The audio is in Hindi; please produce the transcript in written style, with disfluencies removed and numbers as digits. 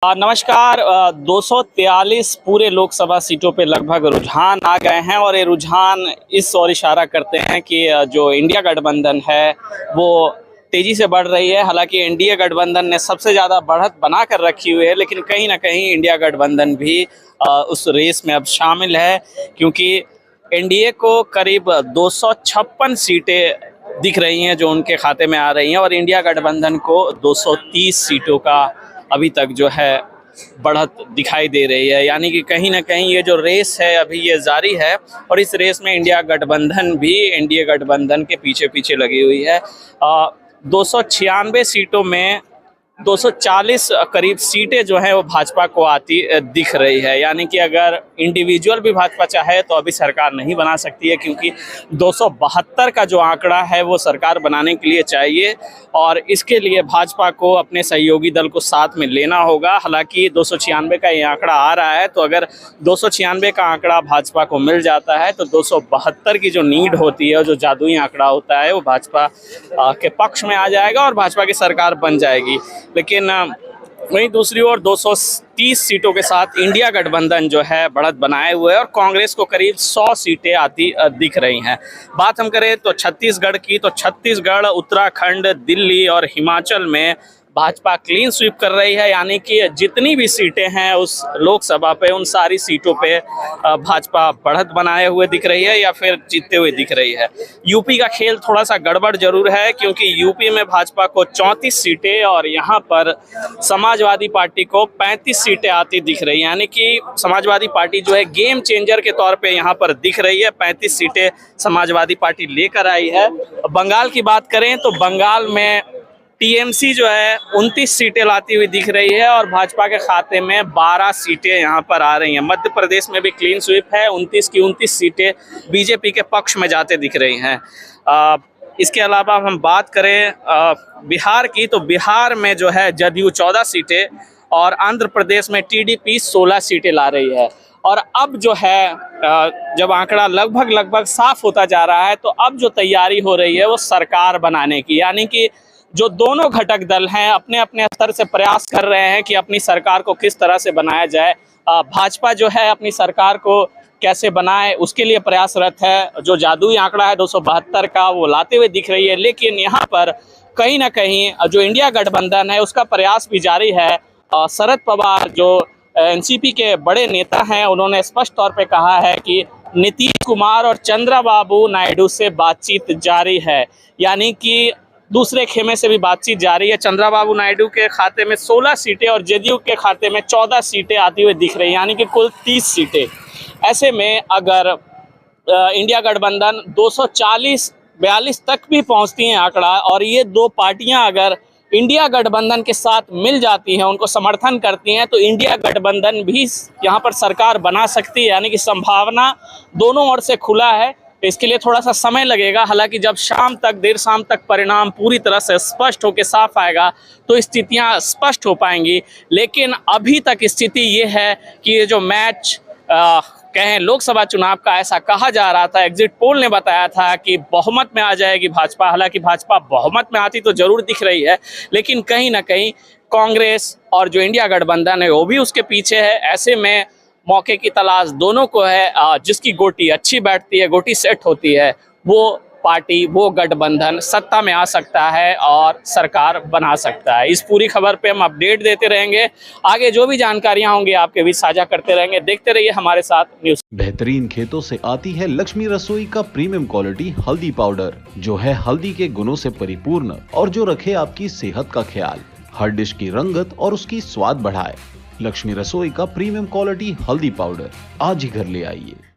नमस्कार। 243 पूरे लोकसभा सीटों पे लगभग रुझान आ गए हैं और ये रुझान इस ओर इशारा करते हैं कि जो इंडिया गठबंधन है वो तेजी से बढ़ रही है। हालांकि एनडीए गठबंधन ने सबसे ज़्यादा बढ़त बना कर रखी हुई है, लेकिन कहीं ना कहीं इंडिया गठबंधन भी उस रेस में अब शामिल है, क्योंकि एनडीए को करीब 256 सीटें दिख रही हैं जो उनके खाते में आ रही हैं और इंडिया गठबंधन को 230 सीटों का अभी तक जो है बढ़त दिखाई दे रही है। यानी कि कहीं ना कहीं ये जो रेस है अभी ये जारी है और इस रेस में इंडिया गठबंधन भी एनडीए गठबंधन के पीछे पीछे लगी हुई है। 296 सीटों में 240 करीब सीटें जो है वो भाजपा को आती दिख रही है। यानी कि अगर इंडिविजुअल भी भाजपा चाहे तो अभी सरकार नहीं बना सकती है, क्योंकि 272 का जो आंकड़ा है वो सरकार बनाने के लिए चाहिए और इसके लिए भाजपा को अपने सहयोगी दल को साथ में लेना होगा। हालांकि 296 का ये आंकड़ा आ रहा है, तो अगर 296 का आंकड़ा भाजपा को मिल जाता है तो 272 की जो नीड होती है, जो जादुई आंकड़ा होता है, वो भाजपा के पक्ष में आ जाएगा और भाजपा की सरकार बन जाएगी। लेकिन वहीं दूसरी ओर 230 सीटों के साथ इंडिया गठबंधन जो है बढ़त बनाए हुए है और कांग्रेस को करीब 100 सीटें आती दिख रही हैं। बात हम करें तो छत्तीसगढ़ की, तो छत्तीसगढ़, उत्तराखंड, दिल्ली और हिमाचल में भाजपा क्लीन स्वीप कर रही है। यानी कि जितनी भी सीटें हैं उस लोकसभा पे, उन सारी सीटों पे भाजपा बढ़त बनाए हुए दिख रही है या फिर जीतते हुए दिख रही है। यूपी का खेल थोड़ा सा गड़बड़ जरूर है, क्योंकि यूपी में भाजपा को 34 सीटें और यहाँ पर समाजवादी पार्टी को 35 सीटें आती दिख रही है। यानी कि समाजवादी पार्टी जो है गेम चेंजर के तौर पर यहाँ पर दिख रही है। 35 सीटें समाजवादी पार्टी लेकर आई है। बंगाल की बात करें तो बंगाल में टीएमसी जो है 29 सीटें लाती हुई दिख रही है और भाजपा के खाते में 12 सीटें यहाँ पर आ रही हैं। मध्य प्रदेश में भी क्लीन स्वीप है, 29 की 29 सीटें बीजेपी के पक्ष में जाते दिख रही हैं। इसके अलावा हम बात करें बिहार की, तो बिहार में जो है जदयू 14 सीटें और आंध्र प्रदेश में टीडीपी 16 सीटें ला रही है। और अब जो है जब आंकड़ा लगभग साफ होता जा रहा है, तो अब जो तैयारी हो रही है वो सरकार बनाने की। यानी कि जो दोनों घटक दल हैं अपने अपने स्तर से प्रयास कर रहे हैं कि अपनी सरकार को किस तरह से बनाया जाए। भाजपा जो है अपनी सरकार को कैसे बनाए उसके लिए प्रयासरत है। जो जादुई आंकड़ा है 272 का वो लाते हुए दिख रही है, लेकिन यहाँ पर कहीं ना कहीं जो इंडिया गठबंधन है उसका प्रयास भी जारी है। शरद पवार जो एनसीपी के बड़े नेता हैं, उन्होंने स्पष्ट तौर पे कहा है कि नीतीश कुमार और चंद्रबाबू नायडू से बातचीत जारी है। यानी कि दूसरे खेमे से भी बातचीत जारी है। चंद्रबाबू नायडू के खाते में 16 सीटें और जेडीयू के खाते में 14 सीटें आती हुई दिख रही हैं, यानी कि कुल 30 सीटें। ऐसे में अगर इंडिया गठबंधन 240-42 तक भी पहुंचती हैं आंकड़ा, और ये दो पार्टियां अगर इंडिया गठबंधन के साथ मिल जाती हैं, उनको समर्थन करती हैं, तो इंडिया गठबंधन भी यहाँ पर सरकार बना सकती है। यानी कि संभावना दोनों ओर से खुला है। इसके लिए थोड़ा सा समय लगेगा। हालांकि जब देर शाम तक परिणाम पूरी तरह से स्पष्ट होकर साफ आएगा तो स्थितियां स्पष्ट हो पाएंगी। लेकिन अभी तक स्थिति ये है कि ये जो मैच कहें लोकसभा चुनाव का, ऐसा कहा जा रहा था, एग्जिट पोल ने बताया था कि बहुमत में आ जाएगी भाजपा। हालांकि भाजपा बहुमत में आती तो जरूर दिख रही है, लेकिन कहीं ना कहीं कांग्रेस और जो इंडिया गठबंधन है वो भी उसके पीछे है। ऐसे में मौके की तलाश दोनों को है। जिसकी गोटी अच्छी बैठती है, गोटी सेट होती है, वो पार्टी, वो गठबंधन सत्ता में आ सकता है और सरकार बना सकता है। इस पूरी खबर पे हम अपडेट देते रहेंगे। आगे जो भी जानकारियां होंगी आपके बीच साझा करते रहेंगे। देखते रहिए हमारे साथ न्यूज़। बेहतरीन खेतों से आती है लक्ष्मी रसोई का प्रीमियम क्वालिटी हल्दी पाउडर, जो है हल्दी के गुणों से परिपूर्ण और जो रखे आपकी सेहत का ख्याल, हर डिश की रंगत और उसकी स्वाद बढ़ाए। लक्ष्मी रसोई का प्रीमियम क्वालिटी हल्दी पाउडर आज ही घर ले आइए।